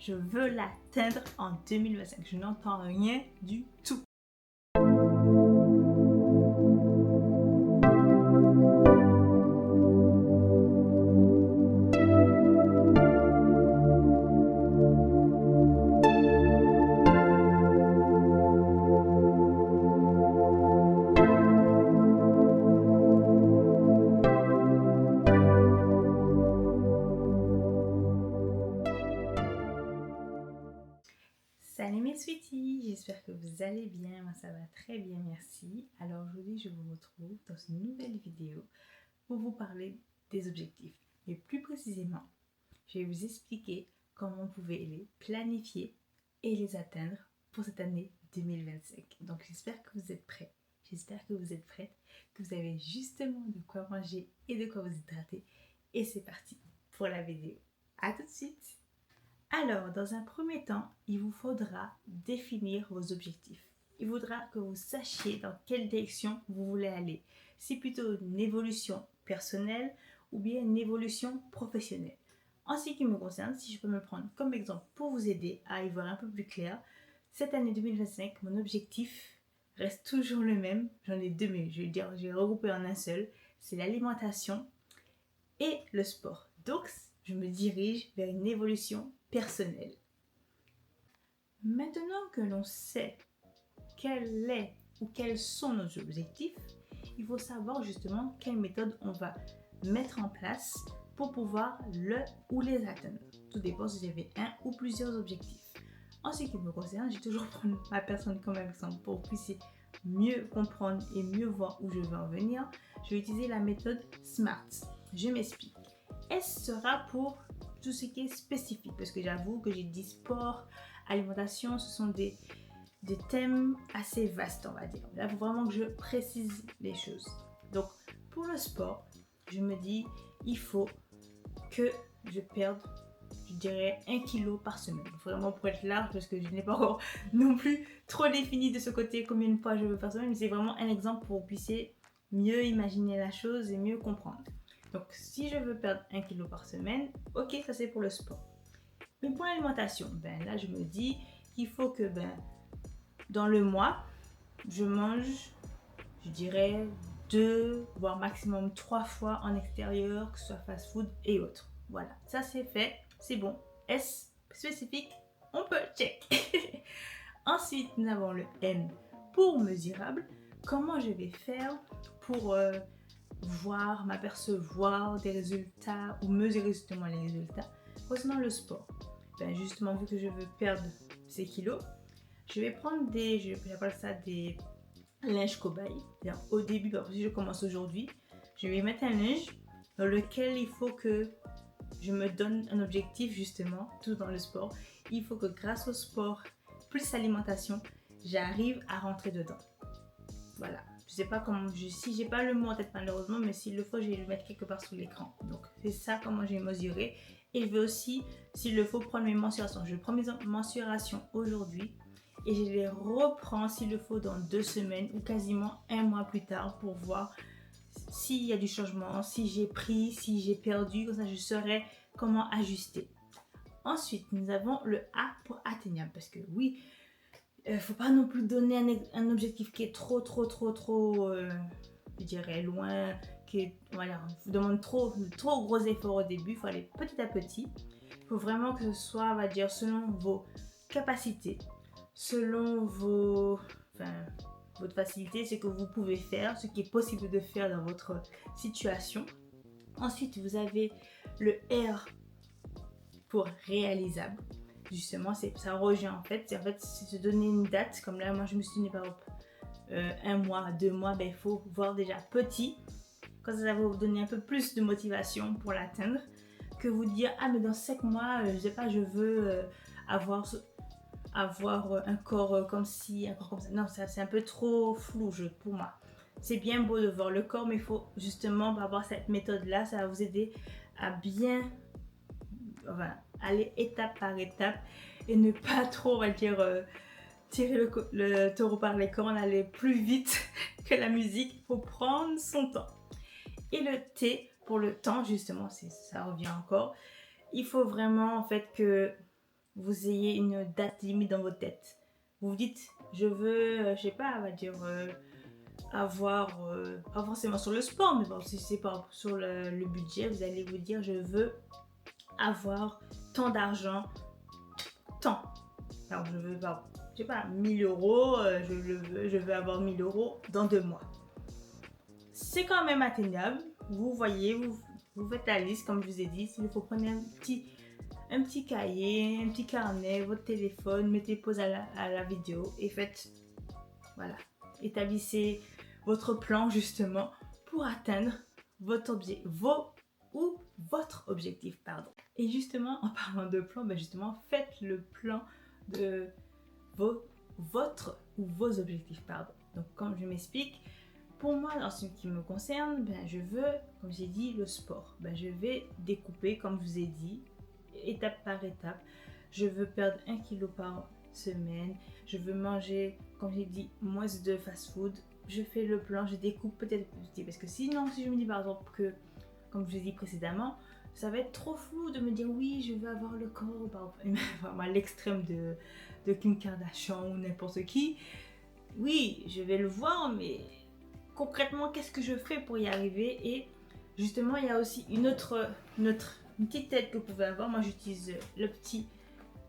Je veux l'atteindre en 2025. Je n'entends rien du tout. Salut mes sweeties, j'espère que vous allez bien, moi ça va très bien, merci. Alors aujourd'hui je vous retrouve dans une nouvelle vidéo pour vous parler des objectifs. Et plus précisément, je vais vous expliquer comment vous pouvez les planifier et les atteindre pour cette année 2025. Donc j'espère que vous êtes prêts, j'espère que vous êtes prêtes, que vous avez justement de quoi manger et de quoi vous hydrater. Et c'est parti pour la vidéo. A tout de suite! Alors, dans un premier temps, il vous faudra définir vos objectifs. Il faudra que vous sachiez dans quelle direction vous voulez aller. C'est plutôt une évolution personnelle ou bien une évolution professionnelle. En ce qui me concerne, si je peux me prendre comme exemple pour vous aider à y voir un peu plus clair, cette année 2025, mon objectif reste toujours le même. J'en ai deux, mais je vais regrouper en un seul. C'est l'alimentation et le sport. Donc, je me dirige vers une évolution personnelle. Maintenant que l'on sait quel est ou quels sont nos objectifs, il faut savoir justement quelle méthode on va mettre en place pour pouvoir le ou les atteindre. Tout dépend si j'avais un ou plusieurs objectifs. En ce qui me concerne, je vais toujours prendre ma personne comme exemple pour que vous puissiez mieux comprendre et mieux voir où je veux en venir. Je vais utiliser la méthode SMART. Je m'explique. S sera pour tout ce qui est spécifique, parce que j'avoue que j'ai dit sport, alimentation, ce sont des thèmes assez vastes, on va dire. Là, il faut vraiment que je précise les choses. Donc, pour le sport, je me dis, il faut que je perde, je dirais, 1 kg par semaine. Vraiment pour être large, parce que je n'ai pas encore non plus trop défini de ce côté combien de fois je veux par semaine, mais c'est vraiment un exemple pour que vous puissiez mieux imaginer la chose et mieux comprendre. Donc, si je veux perdre 1 kg par semaine, ok, ça c'est pour le sport. Mais pour l'alimentation, là je me dis qu'il faut que dans le mois, je mange, je dirais 2, voire maximum 3 fois en extérieur, que ce soit fast-food et autres. Voilà, ça c'est fait, c'est bon. S spécifique, on peut check. Ensuite, nous avons le M pour mesurable. Comment je vais faire pour m'apercevoir des résultats ou mesurer justement les résultats concernant le sport. Justement, vu que je veux perdre ces kilos, je vais prendre j'appelle ça des linges cobayes. Au début, si je commence aujourd'hui, je vais mettre un linge dans lequel il faut que je me donne un objectif justement, tout dans le sport. Il faut que grâce au sport, plus l'alimentation, j'arrive à rentrer dedans. Voilà. Je sais pas comment, si j'ai pas le mot en tête malheureusement, mais s'il le faut, je vais le mettre quelque part sous l'écran. Donc c'est ça comment je vais mesurer. Et je vais aussi, s'il le faut, prendre mes mensurations. Je prends mes mensurations aujourd'hui et je les reprends s'il le faut dans 2 semaines ou quasiment 1 mois plus tard pour voir s'il y a du changement, si j'ai pris, si j'ai perdu, comme ça je saurai comment ajuster. Ensuite, nous avons le A pour atteignable parce que oui, faut pas non plus donner un objectif qui est trop, je dirais loin, vous demande trop gros efforts au début. Il faut aller petit à petit. Il faut vraiment que ce soit, on va dire, selon vos capacités, selon votre facilité, ce que vous pouvez faire, ce qui est possible de faire dans votre situation. Ensuite, vous avez le R pour réalisable. Justement, ça rejoint en fait. C'est se donner une date. Comme là, moi, je me suis donné par exemple 1 mois, 2 mois. Il faut voir déjà petit. Quand ça va vous donner un peu plus de motivation pour l'atteindre. Que vous dire, ah, mais dans 5 mois, je sais pas, je veux avoir un corps comme ci, un corps comme ça. Non, ça, c'est un peu trop flou pour moi. C'est bien beau de voir le corps, mais il faut justement avoir cette méthode-là. Ça va vous aider à bien aller étape par étape et ne pas trop, on va dire, tirer le taureau par les cornes, aller plus vite que la musique. Il faut prendre son temps. Et le T pour le temps, justement, ça revient encore. Il faut vraiment en fait que vous ayez une date limite dans votre tête. Vous vous dites, je veux, je sais pas, on va dire, avoir, pas forcément sur le sport, mais bon, si c'est pas sur le budget, vous allez vous dire, je veux avoir tant d'argent, tant. Alors, je veux, je sais pas, 1000 euros, je veux avoir 1000 euros dans 2 mois. C'est quand même atteignable. Vous voyez, vous faites la liste, comme je vous ai dit. S'il faut prendre un petit cahier, un petit carnet, votre téléphone, mettez pause à la vidéo et faites, voilà, établissez votre plan justement pour atteindre votre objectif, pardon. Et justement, en parlant de plan, justement, faites le plan de votre ou vos objectifs, pardon. Donc, comme je m'explique, pour moi, en ce qui me concerne, je veux, comme j'ai dit, le sport. Je vais découper, comme je vous ai dit, étape par étape. Je veux perdre 1 kg par semaine. Je veux manger, comme j'ai dit, moins de fast-food. Je fais le plan, je découpe peut-être petit. Parce que sinon, si je me dis par exemple que, comme je vous ai dit précédemment, ça va être trop flou de me dire oui, je veux avoir le corps, vraiment à l'extrême de Kim Kardashian ou n'importe qui. Oui, je vais le voir, mais concrètement, qu'est-ce que je ferai pour y arriver? Et justement, il y a aussi une petite tête que vous pouvez avoir. Moi, j'utilise le petit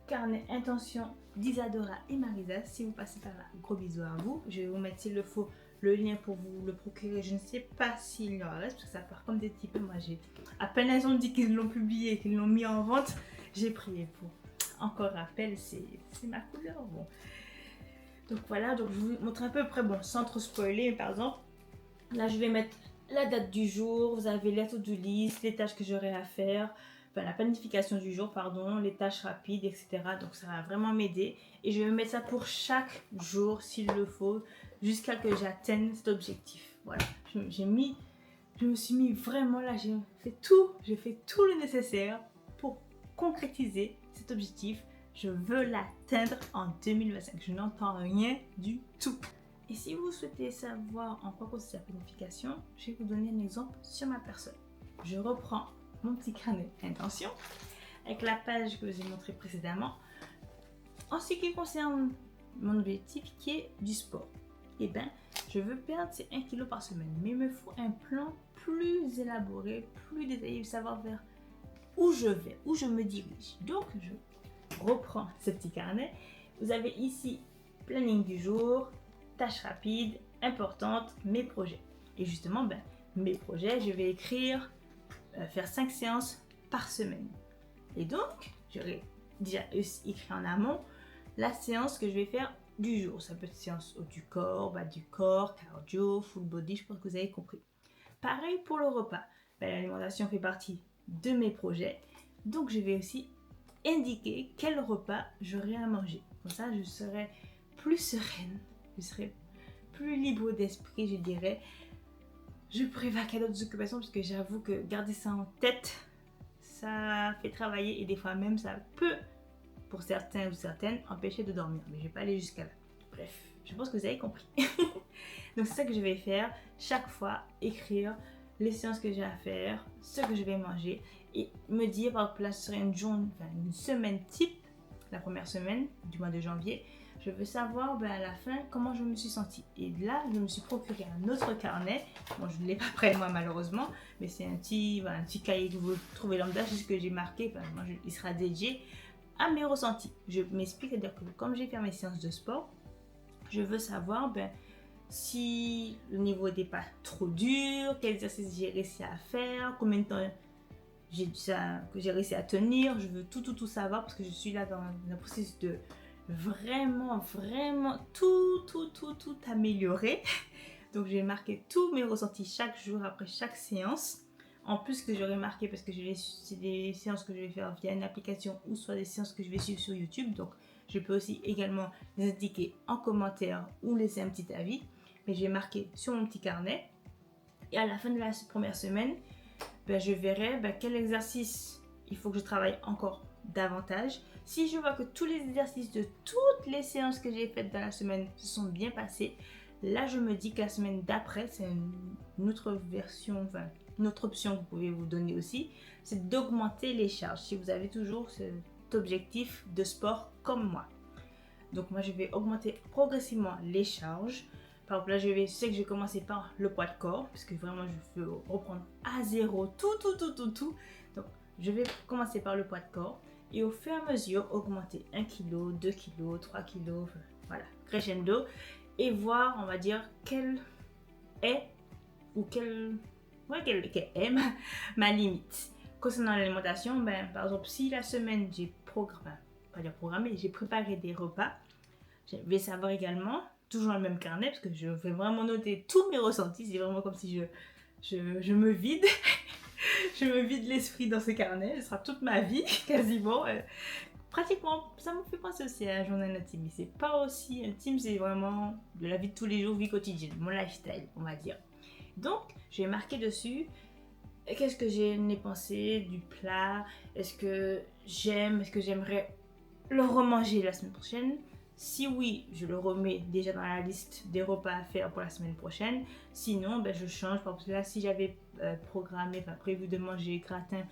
carnet intention d'Isadora et Marisa. Si vous passez par là, gros bisous à vous. Je vais vous mettre, s'il le faut, le lien pour vous le procurer. Je ne sais pas s'il y en reste, parce que ça part comme des petits peu. Moi, j'ai à peine ils ont dit qu'ils l'ont publié, qu'ils l'ont mis en vente, j'ai prié pour. Encore rappel, c'est ma couleur. Bon. Donc voilà, donc je vous montre à peu près, bon, sans trop spoiler, par exemple, là je vais mettre la date du jour, vous avez la to-do list, les tâches que j'aurai à faire, enfin la planification du jour, pardon, les tâches rapides, etc. Donc ça va vraiment m'aider. Et je vais mettre ça pour chaque jour s'il le faut, jusqu'à que j'atteigne cet objectif. Voilà, je me suis mis vraiment là, j'ai fait tout le nécessaire pour concrétiser cet objectif. Je veux l'atteindre en 2025. Je n'entends rien du tout. Et si vous souhaitez savoir en quoi consiste la planification, je vais vous donner un exemple sur ma personne. Je reprends mon petit carnet intention avec la page que je vous ai montrée précédemment. En ce qui concerne mon objectif qui est du sport, je veux perdre ces 1 kg par semaine. Mais il me faut un plan plus élaboré, plus détaillé, savoir vers où je vais, où je me dirige. Donc, je reprends ce petit carnet. Vous avez ici planning du jour, tâches rapides, importantes, mes projets. Et justement, mes projets, je vais écrire, faire 5 séances par semaine. Et donc, j'aurai déjà écrit en amont la séance que je vais faire du jour. Ça peut être séance haut du corps, bas du corps, cardio, full body, je pense que vous avez compris. Pareil pour le repas. L'alimentation fait partie de mes projets. Donc, je vais aussi indiquer quel repas j'aurai à manger. Comme ça, je serai plus sereine, je serai plus libre d'esprit, je dirais. Je pourrai vaquer à d'autres occupations parce que j'avoue que garder ça en tête, ça fait travailler et des fois même ça peut, pour certains ou certaines, empêcher de dormir. Mais je ne vais pas aller jusqu'à là. Bref, je pense que vous avez compris. Donc c'est ça que je vais faire. Chaque fois, écrire les séances que j'ai à faire, ce que je vais manger et me dire, par exemple, là, ce serait une semaine type, la première semaine du mois de janvier. Je veux savoir à la fin comment je me suis sentie. Et là, je me suis procuré un autre carnet. Bon, je ne l'ai pas près de moi malheureusement, mais c'est un petit cahier que vous trouvez lambda, c'est ce que j'ai marqué. Il sera dédié à mes ressentis. Je m'explique, c'est-à-dire que comme j'ai fait mes séances de sport, je veux savoir si le niveau n'était pas trop dur, quel exercice j'ai réussi à faire, combien de temps j'ai réussi à tenir. Je veux tout savoir parce que je suis là dans un processus de vraiment tout améliorer. Donc j'ai marqué tous mes ressentis chaque jour après chaque séance. En plus que j'aurais marqué parce que c'est des séances que je vais faire via une application ou soit des séances que je vais suivre sur YouTube. Donc je peux aussi également les indiquer en commentaire ou laisser un petit avis. Mais je vais marquer sur mon petit carnet. Et à la fin de la première semaine, je verrai quel exercice il faut que je travaille encore davantage. Si je vois que tous les exercices de toutes les séances que j'ai faites dans la semaine se sont bien passés, là je me dis que la semaine d'après, c'est une autre version, une autre option que vous pouvez vous donner aussi, c'est d'augmenter les charges. Si vous avez toujours cet objectif de sport comme moi. Donc moi je vais augmenter progressivement les charges. Par exemple là je sais que je vais commencer par le poids de corps parce que vraiment je veux reprendre à zéro tout. Donc je vais commencer par le poids de corps et au fur et à mesure augmenter 1 kg, 2 kg, 3 kg, voilà, crescendo et voir on va dire quelle est ma limite. Concernant l'alimentation, par exemple si la semaine j'ai j'ai préparé des repas, je vais savoir également, toujours dans le même carnet, parce que je vais vraiment noter tous mes ressentis. C'est vraiment comme si je me vide. Je me vide l'esprit dans ce carnet. Ce sera toute ma vie, quasiment. Pratiquement, ça me fait penser aussi à un journal intime. Mais c'est pas aussi intime, c'est vraiment de la vie de tous les jours, vie quotidienne, mon lifestyle, on va dire. Donc, je vais marquer dessus qu'est-ce que j'ai pensé du plat. Est-ce que j'aimerais le remanger la semaine prochaine? Si oui, je le remets déjà dans la liste des repas à faire pour la semaine prochaine. Sinon, je change. Parce que là, si j'avais prévu de manger gratin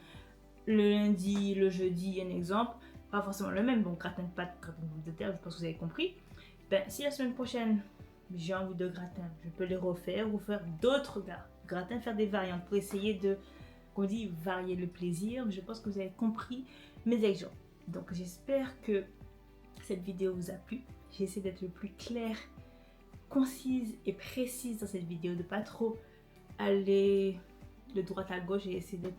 le lundi, le jeudi, un exemple, pas forcément le même. Bon, gratin de pâtes, gratin de pommes de terre, je pense que vous avez compris. Si la semaine prochaine, j'ai envie de gratin, je peux les refaire ou faire d'autres gratins, faire des variantes pour essayer de, comme on dit, varier le plaisir. Je pense que vous avez compris mes exemples. Donc, j'espère que cette vidéo vous a plu. J'ai essayé d'être le plus claire, concise et précise dans cette vidéo, de pas trop aller de droite à gauche. J'ai essayé d'être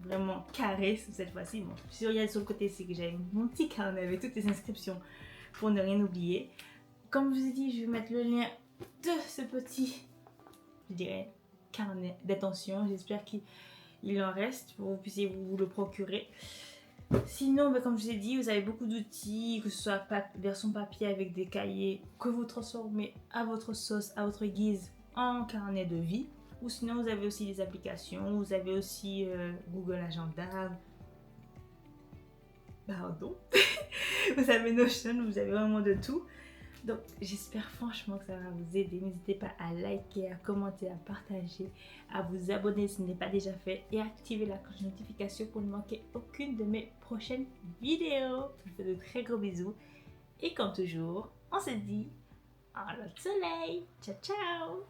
vraiment carré cette fois-ci. Bon, si vous regardez sur le côté, c'est que j'avais mon petit carnet avec toutes les inscriptions pour ne rien oublier. Comme je vous ai dit, je vais mettre le lien de ce petit, je dirais, carnet d'attention. J'espère qu'il en reste pour que vous puissiez vous le procurer. Sinon, comme je vous ai dit, vous avez beaucoup d'outils, que ce soit version papier avec des cahiers que vous transformez à votre sauce, à votre guise en carnet de vie. Ou sinon, vous avez aussi des applications, vous avez aussi Google Agenda. Pardon. Vous avez Notion, vous avez vraiment de tout. Donc, j'espère franchement que ça va vous aider. N'hésitez pas à liker, à commenter, à partager, à vous abonner si ce n'est pas déjà fait et à activer la cloche de notification pour ne manquer aucune de mes prochaines vidéos. Je vous fais de très gros bisous. Et comme toujours, on se dit à l'autre soleil. Ciao, ciao!